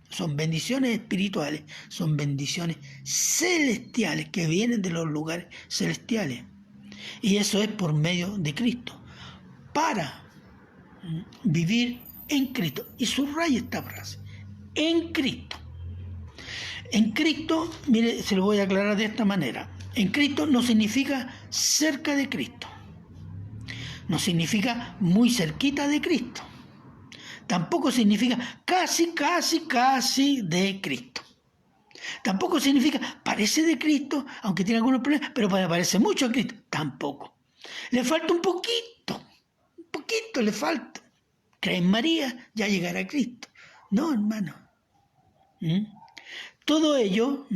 Son bendiciones espirituales, son bendiciones celestiales que vienen de los lugares celestiales. Y eso es por medio de Cristo, para vivir en Cristo. Y subraya esta frase, en Cristo. En Cristo, mire, se lo voy a aclarar de esta manera. En Cristo no significa cerca de Cristo. No significa muy cerquita de Cristo. Tampoco significa casi de Cristo. Tampoco significa parece de Cristo, aunque tiene algunos problemas, pero parece mucho a Cristo. Tampoco. Le falta un poquito le falta. Cree en María, ya llegará a Cristo. No, hermano. Todo ello,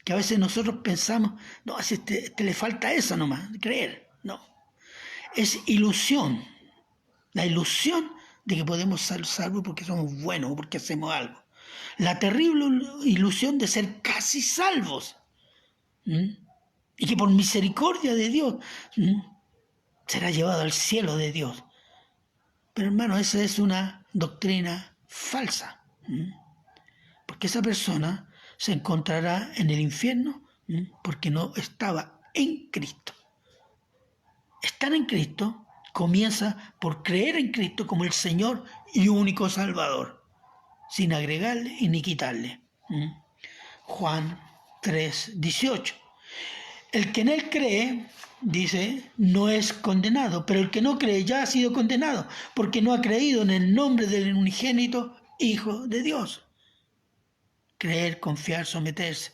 que a veces nosotros pensamos, no, a este le falta eso nomás, creer. No. Es ilusión. La ilusión de que podemos ser salvos porque somos buenos o porque hacemos algo. La terrible ilusión de ser casi salvos. Y que por misericordia de Dios será llevado al cielo de Dios. Pero hermano, esa es una doctrina falsa. Porque esa persona se encontrará en el infierno porque no estaba en Cristo. Estar en Cristo comienza por creer en Cristo como el Señor y único Salvador, sin agregarle y ni quitarle. Juan 3:18. El que en él cree, dice, no es condenado, pero el que no cree ya ha sido condenado, porque no ha creído en el nombre del unigénito Hijo de Dios. Creer, confiar, someterse.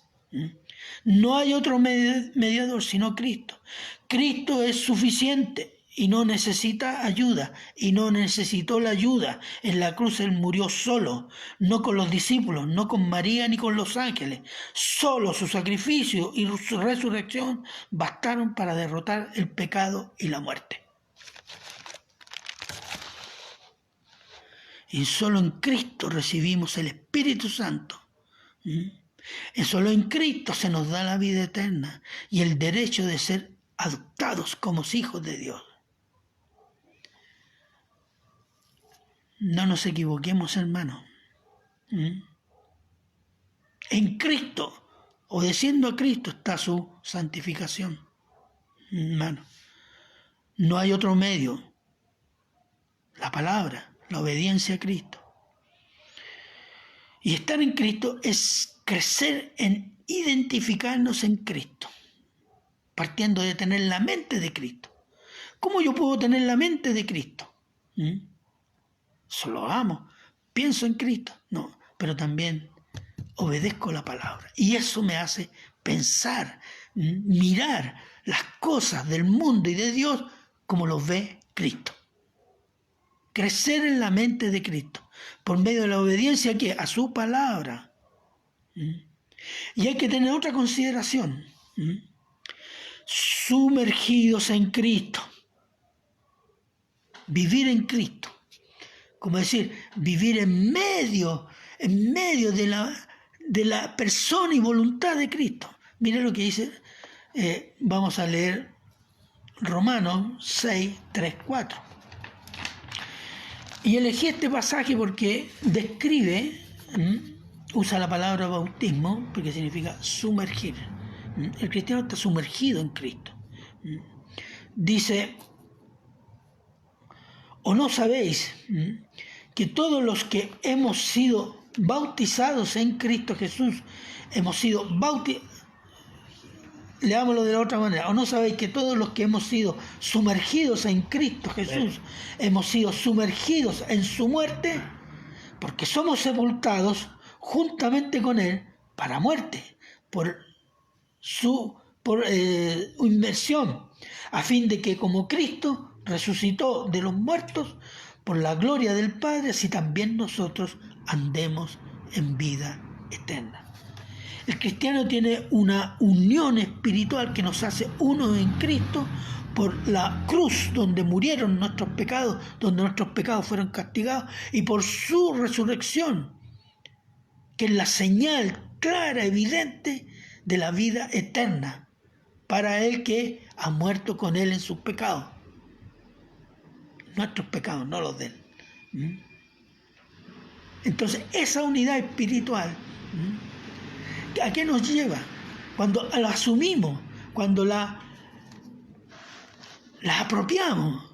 No hay otro mediador sino Cristo. Cristo es suficiente y no necesita ayuda, y no necesitó la ayuda. En la cruz él murió solo, no con los discípulos, no con María ni con los ángeles. Solo su sacrificio y su resurrección bastaron para derrotar el pecado y la muerte. Y solo en Cristo recibimos el Espíritu Santo. Solo en Cristo se nos da la vida eterna y el derecho de ser adoptados como hijos de Dios. No nos equivoquemos, hermanos. En Cristo, obedeciendo a Cristo, está su santificación. Hermano, no hay otro medio. La palabra, la obediencia a Cristo. Y estar en Cristo es crecer en identificarnos en Cristo, partiendo de tener la mente de Cristo. ¿Cómo yo puedo tener la mente de Cristo? Solo amo, pienso en Cristo. No, pero también obedezco la palabra. Y eso me hace pensar, mirar las cosas del mundo y de Dios como los ve Cristo. Crecer en la mente de Cristo, por medio de la obediencia a su palabra. Y hay que tener otra consideración. Sumergidos en Cristo. Vivir en Cristo. Como decir, vivir en medio de la persona y voluntad de Cristo. Mire lo que dice, vamos a leer Romanos 6, 3, 4. Y elegí este pasaje porque describe, usa la palabra bautismo, porque significa sumergir. El cristiano está sumergido en Cristo. Dice, ¿o no sabéis que todos los que hemos sido bautizados en Cristo Jesús, hemos sido bautizados? Leámoslo de la otra manera. ¿O no sabéis que todos los que hemos sido sumergidos en Cristo Jesús, hemos sido sumergidos en su muerte? Porque somos sepultados juntamente con Él para muerte, por inmersión, a fin de que como Cristo resucitó de los muertos por la gloria del Padre, así también nosotros andemos en vida eterna. El cristiano tiene una unión espiritual que nos hace uno en Cristo por la cruz donde murieron nuestros pecados, donde nuestros pecados fueron castigados, y por su resurrección, que es la señal clara, evidente, de la vida eterna para el que ha muerto con él en sus pecados. Nuestros pecados, no los de él. Entonces, esa unidad espiritual, ¿a qué nos lleva? Cuando la asumimos, cuando la apropiamos,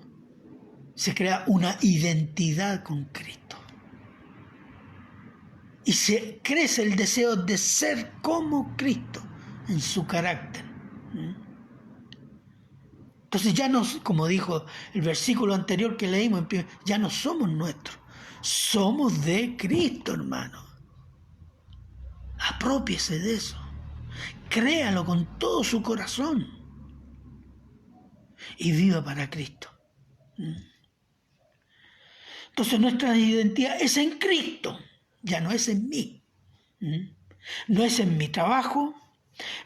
se crea una identidad con Cristo. Y se crece el deseo de ser como Cristo en su carácter. Entonces ya no, como dijo el versículo anterior que leímos, ya no somos nuestros, somos de Cristo, hermano. Aprópiese de eso. Créalo con todo su corazón y viva para Cristo. Entonces nuestra identidad es en Cristo, ya no es en mí. No es en mi trabajo,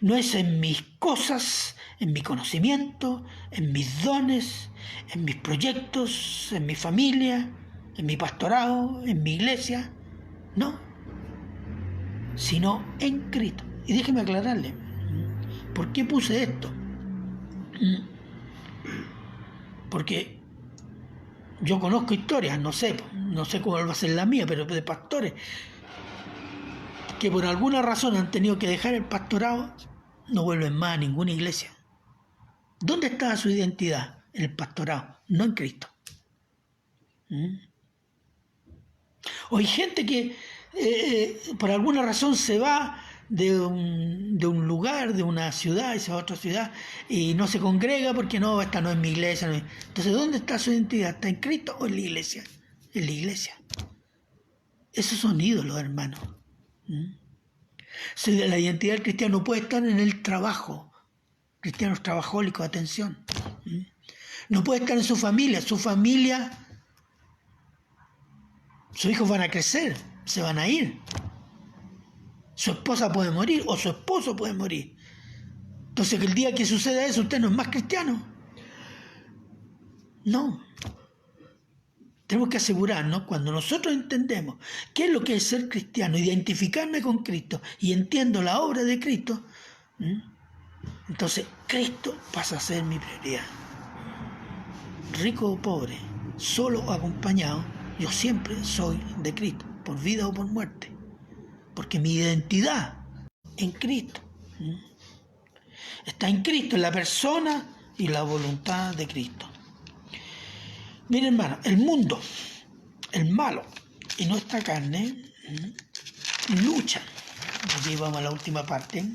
no es en mis cosas, en mi conocimiento, en mis dones, en mis proyectos, en mi familia, en mi pastorado, en mi iglesia. No, sino en Cristo. Y déjeme aclararle, ¿por qué puse esto? Porque yo conozco historias, no sé cómo va a ser la mía, pero de pastores que por alguna razón han tenido que dejar el pastorado, no vuelven más a ninguna iglesia. ¿Dónde estaba su identidad? En el pastorado, no en Cristo. O hay gente que por alguna razón se va de un lugar, de una ciudad, y se va a otra ciudad y no se congrega porque no, esta no es mi iglesia. No es. Entonces, ¿dónde está su identidad? ¿Está en Cristo o en la iglesia? En la iglesia. Esos son ídolos, hermanos. La identidad del cristiano no puede estar en el trabajo. Cristianos trabajólicos, atención. No puede estar en su familia. Sus hijos van a crecer, se van a ir. Su esposa puede morir o su esposo puede morir. Entonces, que el día que suceda eso, usted no es más cristiano. No. Tenemos que asegurarnos, cuando nosotros entendemos qué es lo que es ser cristiano, identificarme con Cristo y entiendo la obra de Cristo, entonces Cristo pasa a ser mi prioridad. Rico o pobre, solo o acompañado, yo siempre soy de Cristo, por vida o por muerte. Porque mi identidad en Cristo está en Cristo, en la persona y la voluntad de Cristo. Miren, hermano, el mundo, el malo y nuestra carne luchan. Aquí vamos a la última parte.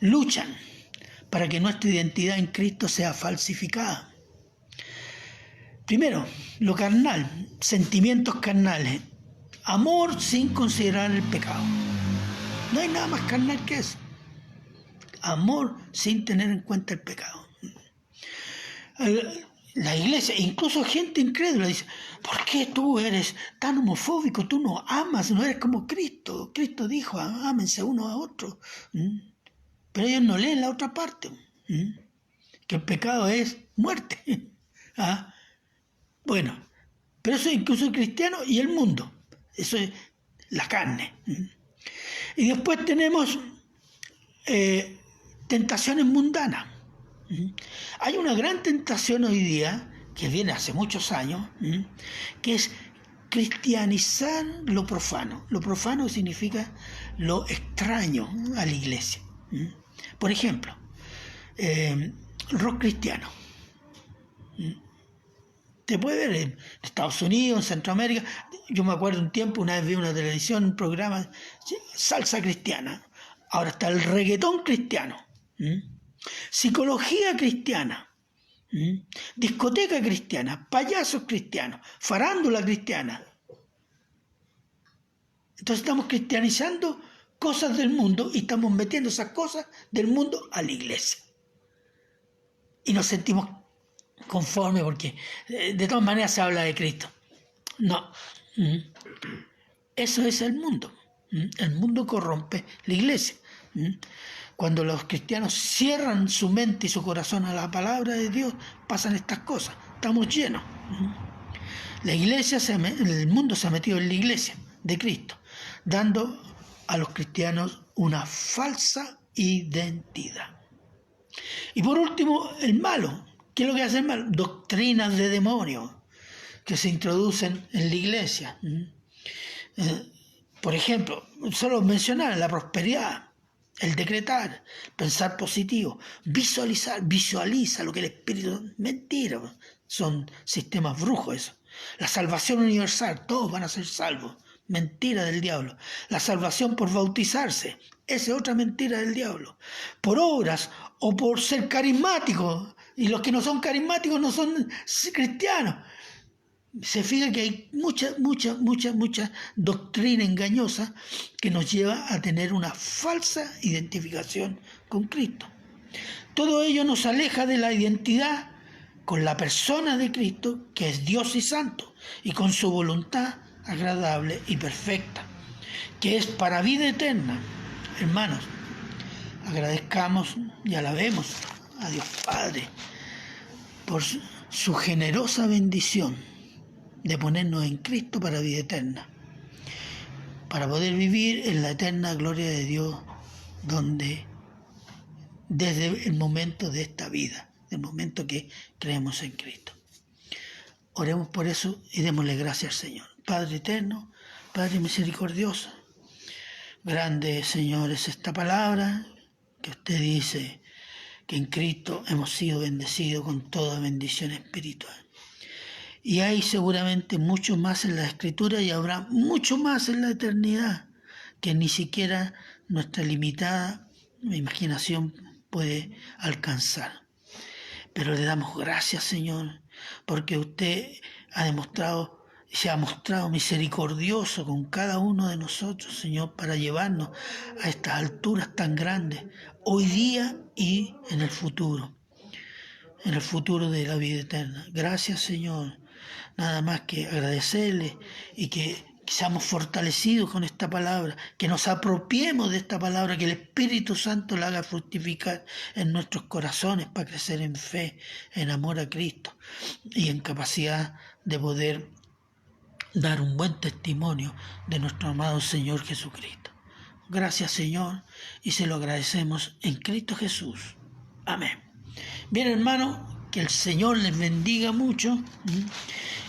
Luchan para que nuestra identidad en Cristo sea falsificada. Primero, lo carnal, sentimientos carnales, amor sin considerar el pecado. No hay nada más carnal que eso. Amor sin tener en cuenta el pecado. La iglesia, incluso gente incrédula, dice: ¿por qué tú eres tan homofóbico? Tú no amas, no eres como Cristo. Cristo dijo: ámense unos a otros. Pero ellos no leen la otra parte, que el pecado es muerte. Bueno, pero eso es incluso el cristiano y el mundo. Eso es la carne. Y después tenemos tentaciones mundanas. Hay una gran tentación hoy día, que viene hace muchos años, que es cristianizar lo profano. Lo profano significa lo extraño a la iglesia. Por ejemplo, rock cristiano. Te puede ver en Estados Unidos, en Centroamérica. Yo me acuerdo un tiempo, una vez vi una televisión, un programa, salsa cristiana. Ahora está el reggaetón cristiano. Psicología cristiana, discoteca cristiana, payasos cristianos, farándula cristiana. Entonces estamos cristianizando cosas del mundo y estamos metiendo esas cosas del mundo a la iglesia. Y nos sentimos conformes porque de todas maneras se habla de Cristo. No. Eso es el mundo. El mundo corrompe la iglesia. Cuando los cristianos cierran su mente y su corazón a la palabra de Dios, pasan estas cosas. Estamos llenos. La iglesia, el mundo se ha metido en la iglesia de Cristo, dando a los cristianos una falsa identidad. Y por último, el malo. ¿Qué es lo que hace el malo? Doctrinas de demonios que se introducen en la iglesia. Por ejemplo, solo mencionar la prosperidad, el decretar, pensar positivo, visualiza lo que el Espíritu... Mentira, son sistemas brujos eso. La salvación universal, todos van a ser salvos. Mentira del diablo. La salvación por bautizarse, esa es otra mentira del diablo. Por obras o por ser carismáticos, y los que no son carismáticos no son cristianos. Se fija que hay mucha doctrina engañosa que nos lleva a tener una falsa identificación con Cristo. Todo ello nos aleja de la identidad con la persona de Cristo, que es Dios y santo, y con su voluntad agradable y perfecta, que es para vida eterna. Hermanos, agradezcamos y alabemos a Dios Padre por su generosa bendición de ponernos en Cristo para vida eterna, para poder vivir en la eterna gloria de Dios, donde desde el momento de esta vida, del momento que creemos en Cristo. Oremos por eso y démosle gracias al Señor. Padre eterno, Padre misericordioso, grande, Señor, es esta palabra que usted dice que en Cristo hemos sido bendecidos con toda bendición espiritual. Y hay seguramente mucho más en la Escritura y habrá mucho más en la eternidad que ni siquiera nuestra limitada imaginación puede alcanzar. Pero le damos gracias, Señor, porque usted se ha mostrado misericordioso con cada uno de nosotros, Señor, para llevarnos a estas alturas tan grandes, hoy día y en el futuro de la vida eterna. Gracias, Señor. Nada más que agradecerle y que seamos fortalecidos con esta palabra, que nos apropiemos de esta palabra, que el Espíritu Santo la haga fructificar en nuestros corazones para crecer en fe, en amor a Cristo y en capacidad de poder dar un buen testimonio de nuestro amado Señor Jesucristo. Gracias, Señor, y se lo agradecemos en Cristo Jesús. Amén. Bien, hermanos, que el Señor les bendiga mucho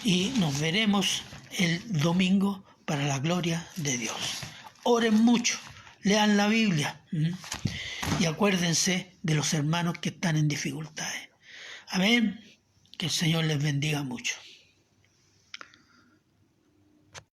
y nos veremos el domingo para la gloria de Dios. Oren mucho, lean la Biblia y acuérdense de los hermanos que están en dificultades. Amén. Que el Señor les bendiga mucho.